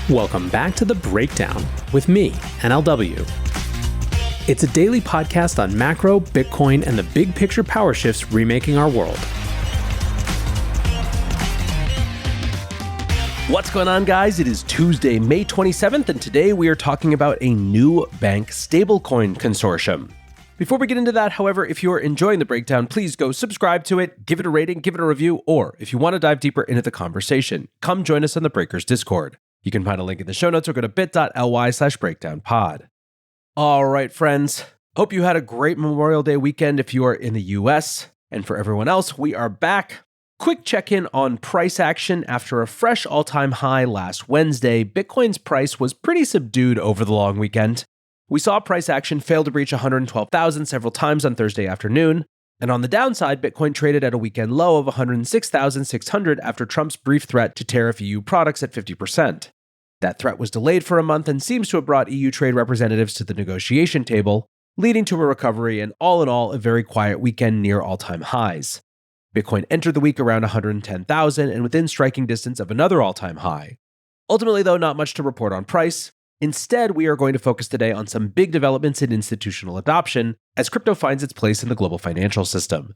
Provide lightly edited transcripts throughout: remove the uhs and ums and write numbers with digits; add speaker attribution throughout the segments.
Speaker 1: Welcome back to The Breakdown with me, NLW. It's a daily podcast on macro, Bitcoin, and the big picture power shifts remaking our world.
Speaker 2: What's going on, guys? It is Tuesday, May 27th, and today we are talking about a new bank stablecoin consortium. Before we get into that, however, if you're enjoying The Breakdown, please go subscribe to it, give it a rating, give it a review, or if you want to dive deeper into the conversation, come join us on the Breakers Discord. You can find a link in the show notes or go to bit.ly/breakdownpod. All right, friends. Hope you had a great Memorial Day weekend if you are in the US. And for everyone else, we are back. Quick check-in on price action. After a fresh all-time high last Wednesday, Bitcoin's price was pretty subdued over the long weekend. We saw price action fail to breach 112,000 several times on Thursday afternoon. And on the downside, Bitcoin traded at a weekend low of 106,600 after Trump's brief threat to tariff EU products at 50%. That threat was delayed for a month and seems to have brought EU trade representatives to the negotiation table, leading to a recovery and all in all, a very quiet weekend near all-time highs. Bitcoin entered the week around 110,000 and within striking distance of another all-time high. Ultimately, though, not much to report on price. Instead, we are going to focus today on some big developments in institutional adoption as crypto finds its place in the global financial system.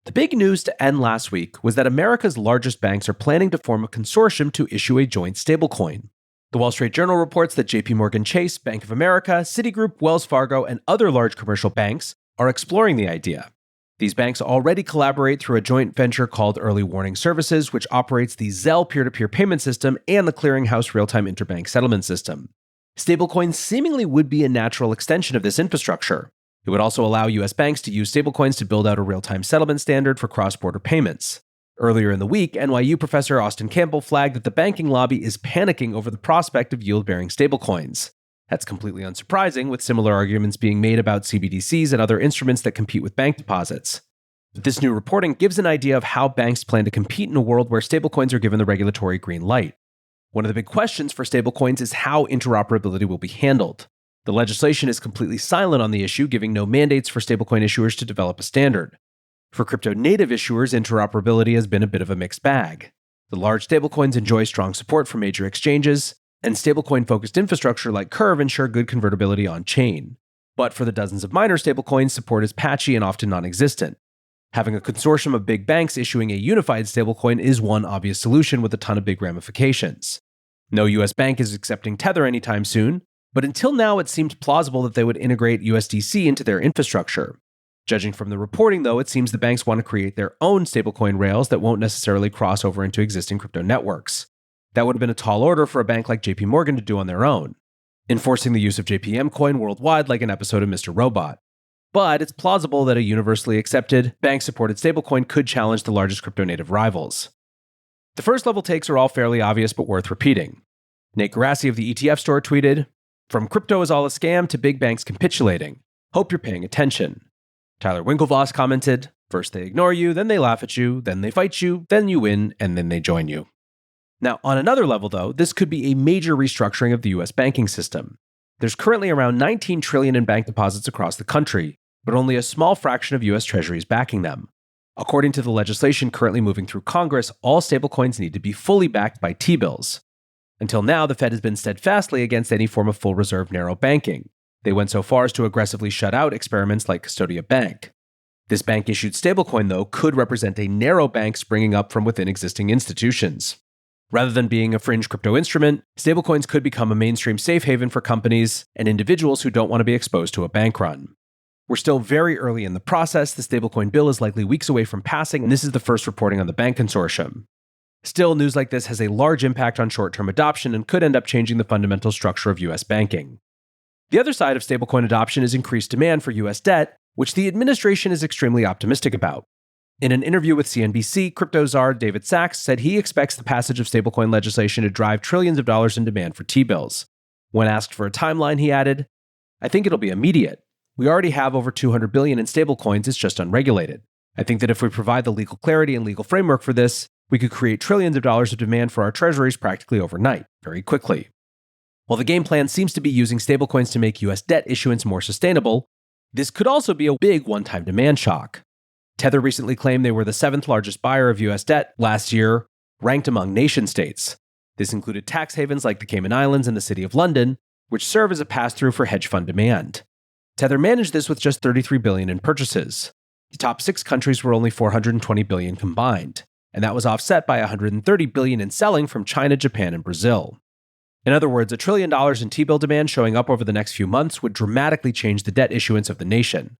Speaker 2: The big news to end last week was that America's largest banks are planning to form a consortium to issue a joint stablecoin. The Wall Street Journal reports that JP Chase, Bank of America, Citigroup, Wells Fargo, and other large commercial banks are exploring the idea. These banks already collaborate through a joint venture called Early Warning Services, which operates the Zelle peer-to-peer payment system and the Clearinghouse real-time interbank settlement system. Stablecoins seemingly would be a natural extension of this infrastructure. It would also allow US banks to use stablecoins to build out a real-time settlement standard for cross-border payments. Earlier in the week, NYU professor Austin Campbell flagged that the banking lobby is panicking over the prospect of yield-bearing stablecoins. That's completely unsurprising, with similar arguments being made about CBDCs and other instruments that compete with bank deposits. But this new reporting gives an idea of how banks plan to compete in a world where stablecoins are given the regulatory green light. One of the big questions for stablecoins is how interoperability will be handled. The legislation is completely silent on the issue, giving no mandates for stablecoin issuers to develop a standard. For crypto-native issuers, interoperability has been a bit of a mixed bag. The large stablecoins enjoy strong support from major exchanges, and stablecoin-focused infrastructure like Curve ensure good convertibility on-chain. But for the dozens of minor stablecoins, support is patchy and often non-existent. Having a consortium of big banks issuing a unified stablecoin is one obvious solution with a ton of big ramifications. No US bank is accepting Tether anytime soon, but until now it seemed plausible that they would integrate USDC into their infrastructure. Judging from the reporting, though, it seems the banks want to create their own stablecoin rails that won't necessarily cross over into existing crypto networks. That would have been a tall order for a bank like JP to do on their own, enforcing the use of JPM coin worldwide like an episode of Mr. Robot. But it's plausible that a universally accepted, bank-supported stablecoin could challenge the largest crypto-native rivals. The first level takes are all fairly obvious but worth repeating. Nate Garassi of the ETF Store tweeted, "From crypto is all a scam to big banks capitulating. Hope you're paying attention." Tyler Winklevoss commented, "First they ignore you, then they laugh at you, then they fight you, then you win, and then they join you." Now, on another level though, this could be a major restructuring of the US banking system. There's currently around $19 trillion in bank deposits across the country, but only a small fraction of US treasuries backing them. According to the legislation currently moving through Congress, all stablecoins need to be fully backed by T-bills. Until now, the Fed has been steadfastly against any form of full reserve narrow banking. They went so far as to aggressively shut out experiments like Custodia Bank. This bank-issued stablecoin, though, could represent a narrow bank springing up from within existing institutions. Rather than being a fringe crypto instrument, stablecoins could become a mainstream safe haven for companies and individuals who don't want to be exposed to a bank run. We're still very early in the process. The stablecoin bill is likely weeks away from passing, and this is the first reporting on the bank consortium. Still, news like this has a large impact on short-term adoption and could end up changing the fundamental structure of US banking. The other side of stablecoin adoption is increased demand for US debt, which the administration is extremely optimistic about. In an interview with CNBC, crypto czar David Sachs said he expects the passage of stablecoin legislation to drive trillions of dollars in demand for T-bills. When asked for a timeline, he added, "I think it'll be immediate. We already have over $200 billion in stablecoins, it's just unregulated. I think that if we provide the legal clarity and legal framework for this, we could create trillions of dollars of demand for our treasuries practically overnight, very quickly." While the game plan seems to be using stablecoins to make US debt issuance more sustainable, this could also be a big one-time demand shock. Tether recently claimed they were the 7th largest buyer of US debt last year, ranked among nation states. This included tax havens like the Cayman Islands and the City of London, which serve as a pass-through for hedge fund demand. Tether managed this with just $33 billion in purchases. The top 6 countries were only $420 billion combined, and that was offset by $130 billion in selling from China, Japan, and Brazil. In other words, $1 trillion in T-bill demand showing up over the next few months would dramatically change the debt issuance of the nation.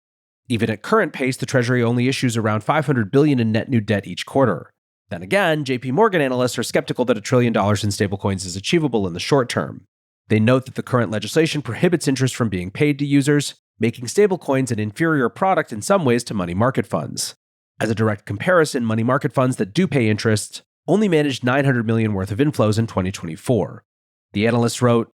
Speaker 2: Even at current pace, the Treasury only issues around $500 billion in net new debt each quarter. Then again, JP Morgan analysts are skeptical that $1 trillion in stablecoins is achievable in the short term. They note that the current legislation prohibits interest from being paid to users, making stablecoins an inferior product in some ways to money market funds. As a direct comparison, money market funds that do pay interest only managed $900 million worth of inflows in 2024. The analysts wrote,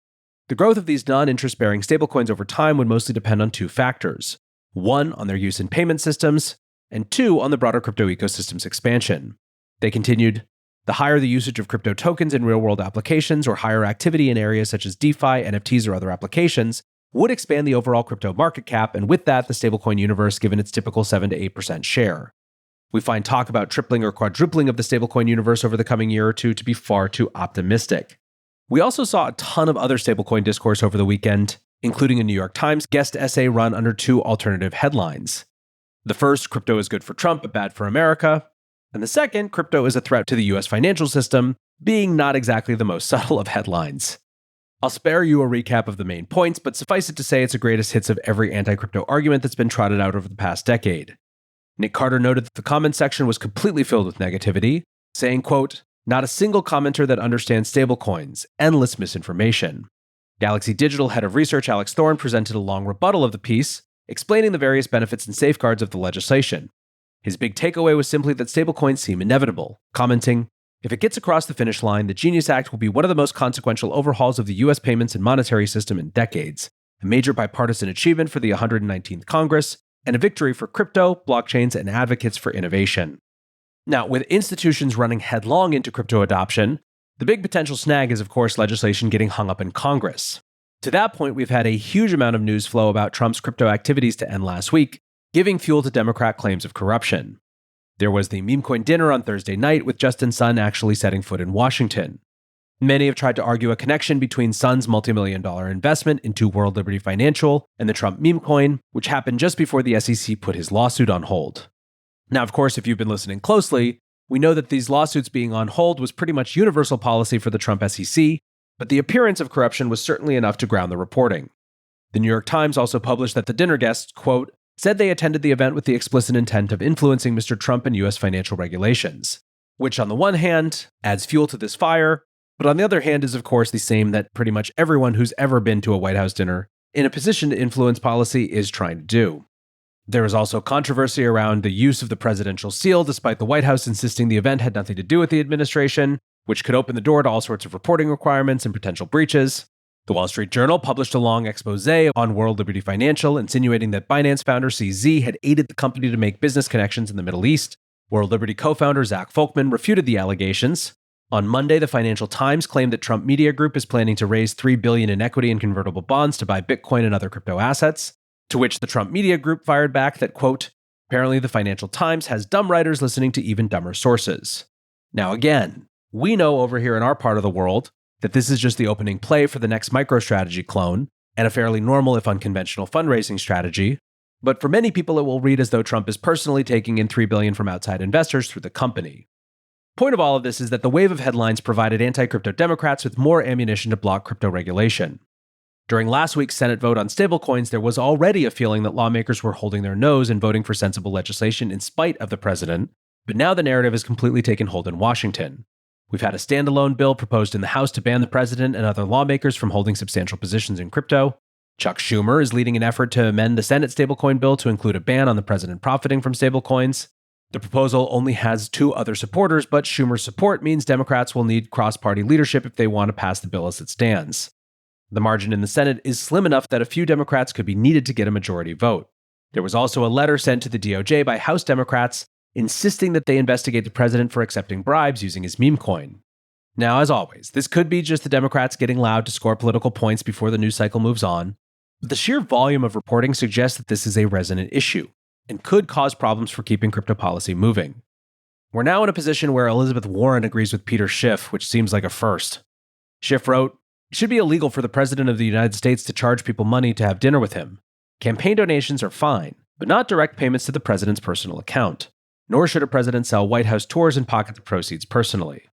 Speaker 2: "The growth of these non-interest-bearing stablecoins over time would mostly depend on 2 factors. 1, on their use in payment systems, and 2, on the broader crypto ecosystem's expansion." They continued, "The higher the usage of crypto tokens in real-world applications or higher activity in areas such as DeFi, NFTs, or other applications would expand the overall crypto market cap, and with that, the stablecoin universe given its typical 7 to 8% share. We find talk about tripling or quadrupling of the stablecoin universe over the coming year or two to be far too optimistic." We also saw a ton of other stablecoin discourse over the weekend, including a New York Times guest essay run under 2 alternative headlines. The first, "Crypto is good for Trump but bad for America," and the second, "Crypto is a threat to the US financial system," being not exactly the most subtle of headlines. I'll spare you a recap of the main points, but suffice it to say it's a greatest hits of every anti-crypto argument that's been trotted out over the past decade. Nick Carter noted that the comment section was completely filled with negativity, saying, quote, "Not a single commenter that understands stablecoins, endless misinformation." Galaxy Digital head of research Alex Thorne presented a long rebuttal of the piece, explaining the various benefits and safeguards of the legislation. His big takeaway was simply that stablecoins seem inevitable, commenting, "If it gets across the finish line, the Genius Act will be one of the most consequential overhauls of the US payments and monetary system in decades, a major bipartisan achievement for the 119th Congress, and a victory for crypto, blockchains, and advocates for innovation." Now, with institutions running headlong into crypto adoption, the big potential snag is, of course, legislation getting hung up in Congress. To that point, we've had a huge amount of news flow about Trump's crypto activities to end last week, giving fuel to Democrat claims of corruption. There was the meme coin dinner on Thursday night with Justin Sun actually setting foot in Washington. Many have tried to argue a connection between Sun's multi-million-dollar investment into World Liberty Financial and the Trump meme coin, which happened just before the SEC put his lawsuit on hold. Now, of course, if you've been listening closely, we know that these lawsuits being on hold was pretty much universal policy for the Trump SEC, but the appearance of corruption was certainly enough to ground the reporting. The New York Times also published that the dinner guests, quote, said they attended the event with the explicit intent of influencing Mr. Trump and U.S. financial regulations, which on the one hand adds fuel to this fire, but on the other hand is of course the same that pretty much everyone who's ever been to a White House dinner in a position to influence policy is trying to do. There was also controversy around the use of the presidential seal, despite the White House insisting the event had nothing to do with the administration, which could open the door to all sorts of reporting requirements and potential breaches. The Wall Street Journal published a long expose on World Liberty Financial, insinuating that Binance founder CZ had aided the company to make business connections in the Middle East. World Liberty co-founder Zach Folkman refuted the allegations. On Monday, the Financial Times claimed that Trump Media Group is planning to raise $3 billion in equity and convertible bonds to buy Bitcoin and other crypto assets, to which the Trump Media Group fired back that, quote, apparently the Financial Times has dumb writers listening to even dumber sources. Now again, we know over here in our part of the world that this is just the opening play for the next MicroStrategy clone, and a fairly normal if unconventional fundraising strategy, but for many people it will read as though Trump is personally taking in $3 billion from outside investors through the company. Point of all of this is that the wave of headlines provided anti-crypto Democrats with more ammunition to block crypto regulation. During last week's Senate vote on stablecoins, there was already a feeling that lawmakers were holding their nose and voting for sensible legislation in spite of the president, but now the narrative has completely taken hold in Washington. We've had a standalone bill proposed in the House to ban the president and other lawmakers from holding substantial positions in crypto. Chuck Schumer is leading an effort to amend the Senate stablecoin bill to include a ban on the president profiting from stablecoins. The proposal only has 2 other supporters, but Schumer's support means Democrats will need cross-party leadership if they want to pass the bill as it stands. The margin in the Senate is slim enough that a few Democrats could be needed to get a majority vote. There was also a letter sent to the DOJ by House Democrats insisting that they investigate the president for accepting bribes using his meme coin. Now, as always, this could be just the Democrats getting loud to score political points before the news cycle moves on, but the sheer volume of reporting suggests that this is a resonant issue and could cause problems for keeping crypto policy moving. We're now in a position where Elizabeth Warren agrees with Peter Schiff, which seems like a first. Schiff wrote, "It should be illegal for the President of the United States to charge people money to have dinner with him. Campaign donations are fine, but not direct payments to the president's personal account. Nor should a president sell White House tours and pocket the proceeds personally."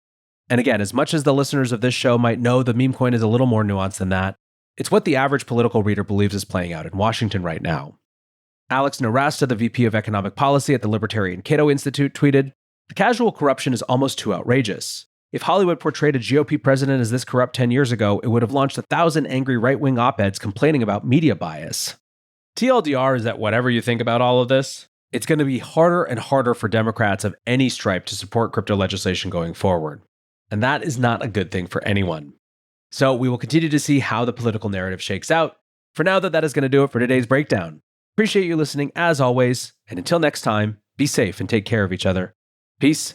Speaker 2: And again, as much as the listeners of this show might know, the meme coin is a little more nuanced than that. It's what the average political reader believes is playing out in Washington right now. Alex Narasta, the VP of Economic Policy at the Libertarian Cato Institute, tweeted, "The casual corruption is almost too outrageous. If Hollywood portrayed a GOP president as this corrupt 10 years ago, it would have launched 1,000 angry right-wing op-eds complaining about media bias." TLDR is that whatever you think about all of this, it's going to be harder and harder for Democrats of any stripe to support crypto legislation going forward. And that is not a good thing for anyone. So we will continue to see how the political narrative shakes out. For now, that is going to do it for today's breakdown. Appreciate you listening as always. And until next time, be safe and take care of each other. Peace.